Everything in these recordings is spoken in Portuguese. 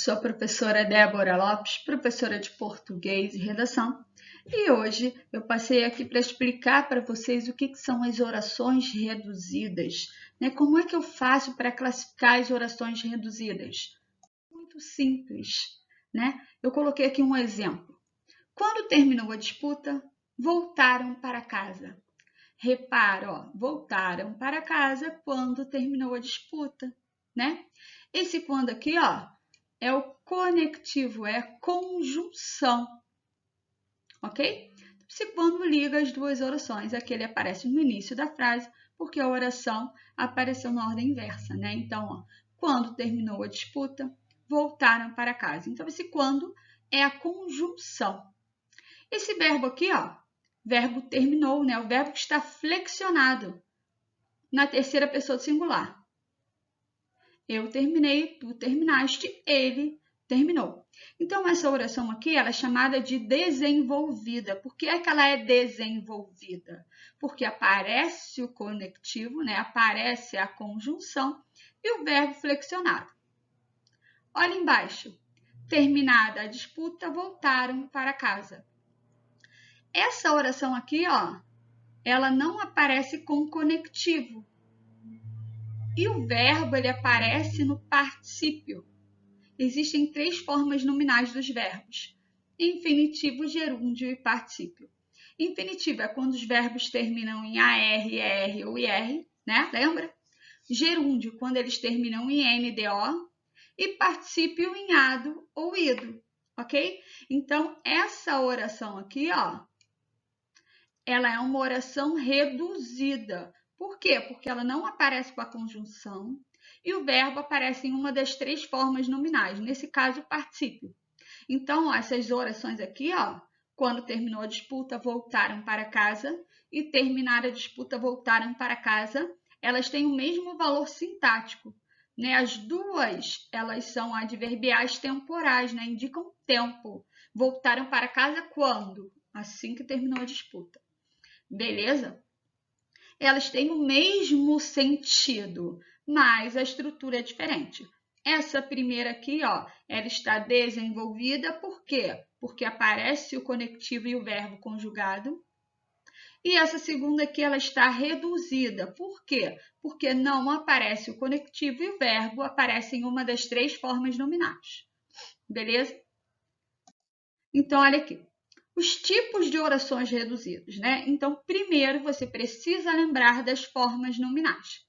Sou a professora Débora Lopes, professora de português e redação, e hoje eu passei aqui para explicar para vocês o que são as orações reduzidas, né? Como é que eu faço para classificar as orações reduzidas? Muito simples, né? Eu coloquei aqui um exemplo. Quando terminou a disputa, voltaram para casa. Repara, ó, voltaram para casa quando terminou a disputa, né? Esse quando aqui, ó, é o conectivo, é a conjunção, ok? Se quando liga as duas orações, aqui ele aparece no início da frase, porque a oração apareceu na ordem inversa, né? Então, ó, quando terminou a disputa, voltaram para casa. Então, esse quando é a conjunção. Esse verbo aqui, ó, verbo terminou, né? O verbo que está flexionado na terceira pessoa do singular. Eu terminei, tu terminaste, ele terminou. Então, essa oração aqui, ela é chamada de desenvolvida. Por que é que ela é desenvolvida? Porque aparece o conectivo, né? Aparece a conjunção e o verbo flexionado. Olha embaixo. Terminada a disputa, voltaram para casa. Essa oração aqui, ó, ela não aparece com conectivo. E o verbo, ele aparece no particípio. Existem três formas nominais dos verbos: infinitivo, gerúndio e particípio. Infinitivo é quando os verbos terminam em AR, ER ou IR, né? Lembra? Gerúndio, quando eles terminam em NDO. E particípio em ado ou ido, ok? Então, essa oração aqui, ó, ela é uma oração reduzida. Por quê? Porque ela não aparece com a conjunção e o verbo aparece em uma das três formas nominais, nesse caso, o particípio. Então, ó, essas orações aqui, ó, quando terminou a disputa, voltaram para casa, e terminar a disputa, voltaram para casa, elas têm o mesmo valor sintático, né? As duas, elas são adverbiais temporais, né? Indicam tempo. Voltaram para casa quando? Assim que terminou a disputa. Beleza? Elas têm o mesmo sentido, mas a estrutura é diferente. Essa primeira aqui, ó, ela está desenvolvida, por quê? Porque aparece o conectivo e o verbo conjugado. E essa segunda aqui, ela está reduzida. Por quê? Porque não aparece o conectivo e o verbo aparece em uma das três formas nominais. Beleza? Então, olha aqui. Os tipos de orações reduzidas, né? Então, primeiro você precisa lembrar das formas nominais.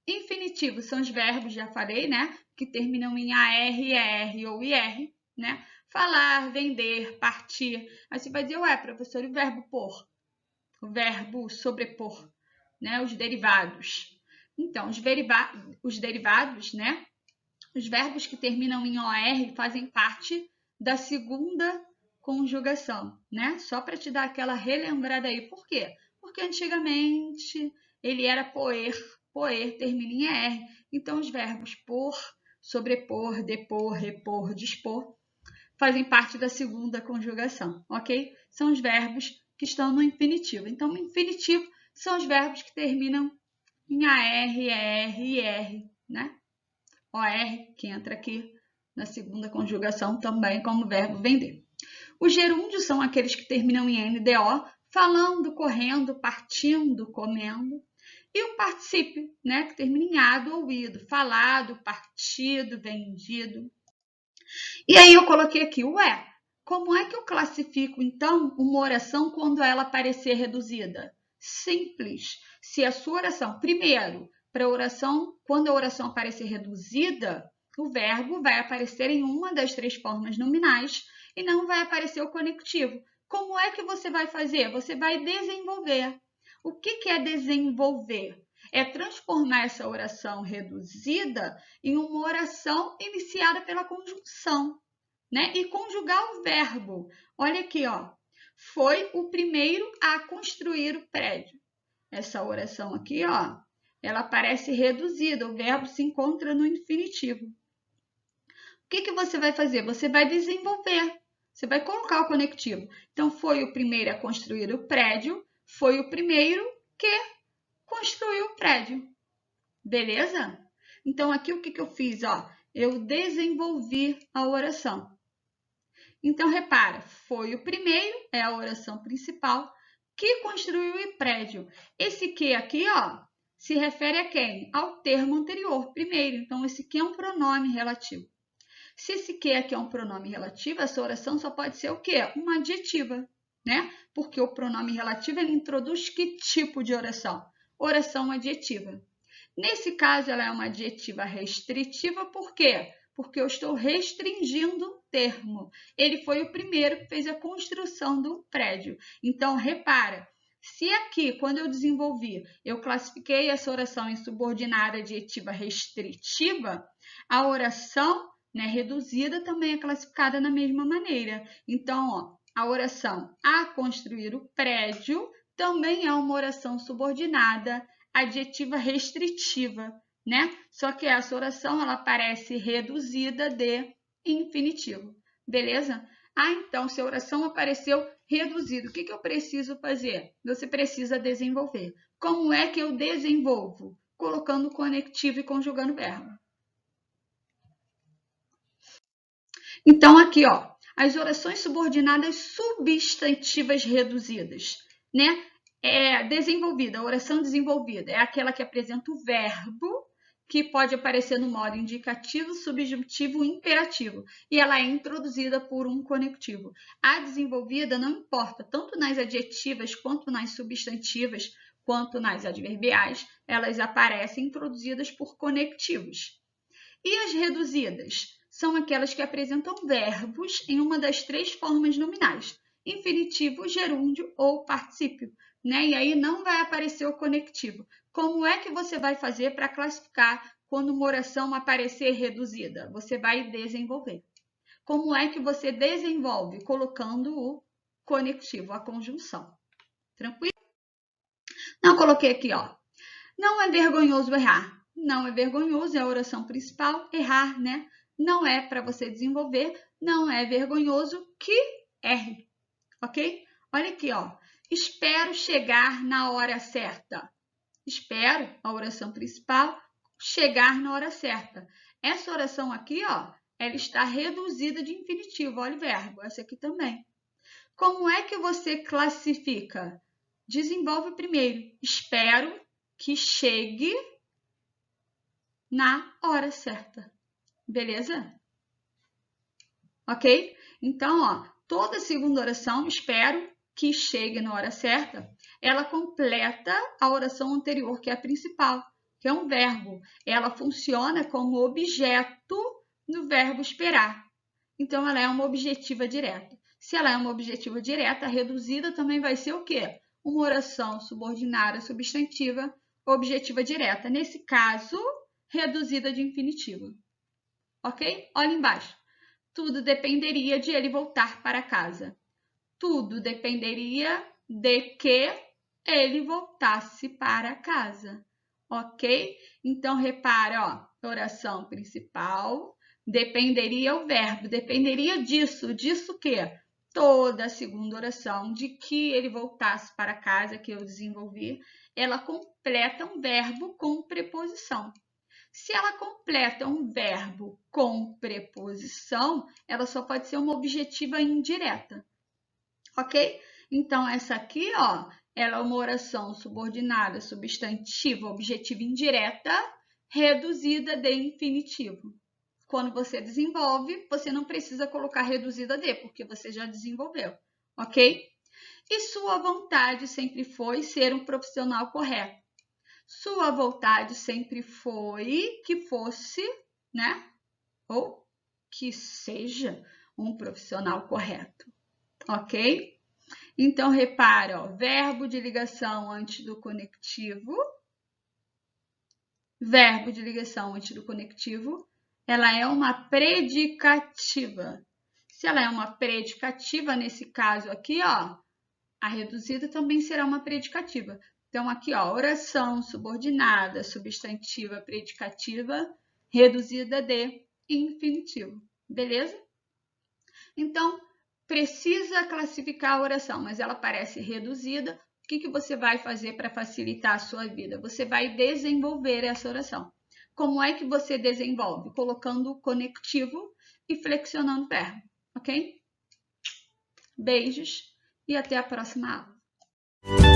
Infinitivo são os verbos, já falei, né? Que terminam em AR, ER ou IR, né? Falar, vender, partir. Aí você vai dizer, ué, professor, e o verbo por? O verbo sobrepor, né? Os derivados. Então, os derivados, né? Os verbos que terminam em OR fazem parte da segunda conjugação, né? Só para te dar aquela relembrada aí. Por quê? Porque antigamente ele era poer termina em ER. Então, os verbos por, sobrepor, depor, repor, dispor fazem parte da segunda conjugação, ok? São os verbos que estão no infinitivo. Então, no infinitivo são os verbos que terminam em AR, ER e IR, né? OR, que entra aqui na segunda conjugação também como verbo vender. Os gerúndios são aqueles que terminam em NDO, falando, correndo, partindo, comendo. E o particípio, né, que termina em ado ou ido, falado, partido, vendido. E aí eu coloquei aqui, ué, como é que eu classifico, então, uma oração quando ela parecer reduzida? Simples. Se a sua oração, primeiro, para a oração, quando a oração aparecer reduzida, o verbo vai aparecer em uma das três formas nominais e não vai aparecer o conectivo. Como é que você vai fazer? Você vai desenvolver. O que é desenvolver? É transformar essa oração reduzida em uma oração iniciada pela conjunção, né? E conjugar o verbo. Olha aqui, ó. Foi o primeiro a construir o prédio. Essa oração aqui, ó, ela parece reduzida, o verbo se encontra no infinitivo. O que você vai fazer? Você vai desenvolver, você vai colocar o conectivo. Então, foi o primeiro a construir o prédio, foi o primeiro que construiu o prédio. Beleza? Então, aqui o que eu fiz? Ó, Eu desenvolvi a oração. Então, repara, foi o primeiro, é a oração principal, que construiu o prédio. Esse que aqui, ó, se refere a quem? Ao termo anterior, primeiro. Então, esse que é um pronome relativo. Se esse que aqui é um pronome relativo, essa oração só pode ser o quê? Uma adjetiva, né? Porque o pronome relativo, ele introduz que tipo de oração? Oração adjetiva. Nesse caso, ela é uma adjetiva restritiva, por quê? Porque eu estou restringindo o termo. Ele foi o primeiro que fez a construção do prédio. Então, repara, se aqui, quando eu desenvolvi, eu classifiquei essa oração em subordinada adjetiva restritiva, a oração, né, reduzida também é classificada da mesma maneira. Então, ó, a oração a construir o prédio também é uma oração subordinada adjetiva restritiva, né? Só que essa oração ela aparece reduzida de infinitivo, beleza? Ah, então, se a oração apareceu reduzida, o que eu preciso fazer? Você precisa desenvolver. Como é que eu desenvolvo? Colocando conectivo e conjugando verbo. Então, aqui, ó, as orações subordinadas substantivas reduzidas, né? Desenvolvida, a oração desenvolvida é aquela que apresenta o verbo, que pode aparecer no modo indicativo, subjuntivo e imperativo, e ela é introduzida por um conectivo. A desenvolvida não importa, tanto nas adjetivas, quanto nas substantivas, quanto nas adverbiais, elas aparecem introduzidas por conectivos. E as reduzidas? São aquelas que apresentam verbos em uma das três formas nominais, infinitivo, gerúndio ou particípio, né? E aí não vai aparecer o conectivo. Como é que você vai fazer para classificar quando uma oração aparecer reduzida? Você vai desenvolver. Como é que você desenvolve? Colocando o conectivo, a conjunção. Tranquilo? Não, coloquei aqui, ó. Não é vergonhoso errar. Não é vergonhoso, é a oração principal, errar, né? Não é para você desenvolver, não é vergonhoso que erre, ok? Olha aqui, ó. Espero chegar na hora certa. Espero, a oração principal, chegar na hora certa. Essa oração aqui, ó, ela está reduzida de infinitivo, olha o verbo, essa aqui também. Como é que você classifica? Desenvolve primeiro. Espero que chegue na hora certa. Beleza? Ok? Então, ó, toda segunda oração, espero que chegue na hora certa, ela completa a oração anterior, que é a principal, que é um verbo. Ela funciona como objeto do verbo esperar. Então, ela é uma objetiva direta. Se ela é uma objetiva direta, a reduzida também vai ser o quê? Uma oração subordinada substantiva objetiva direta. Nesse caso, reduzida de infinitivo. Ok? Olha embaixo. Tudo dependeria de ele voltar para casa. Tudo dependeria de que ele voltasse para casa. Ok? Então, repara, ó, oração principal, dependeria o verbo, dependeria disso o quê? Toda a segunda oração, de que ele voltasse para casa, que eu desenvolvi, ela completa um verbo com preposição. Se ela completa um verbo com preposição, ela só pode ser uma objetiva indireta, ok? Então, essa aqui, ó, ela é uma oração subordinada, substantiva, objetiva indireta, reduzida de infinitivo. Quando você desenvolve, você não precisa colocar reduzida de, porque você já desenvolveu, ok? E sua vontade sempre foi ser um profissional correto. Sua vontade sempre foi que fosse, né? Ou que seja um profissional correto, ok? Então, repara, ó, verbo de ligação antes do conectivo. Verbo de ligação antes do conectivo, ela é uma predicativa. Se ela é uma predicativa, nesse caso aqui, ó, a reduzida também será uma predicativa. Então, aqui, ó, oração subordinada, substantiva, predicativa, reduzida de infinitivo. Beleza? Então, precisa classificar a oração, mas ela parece reduzida. O que você vai fazer para facilitar a sua vida? Você vai desenvolver essa oração. como é que você desenvolve? Colocando o conectivo e flexionando o verbo, ok? Beijos e até a próxima aula.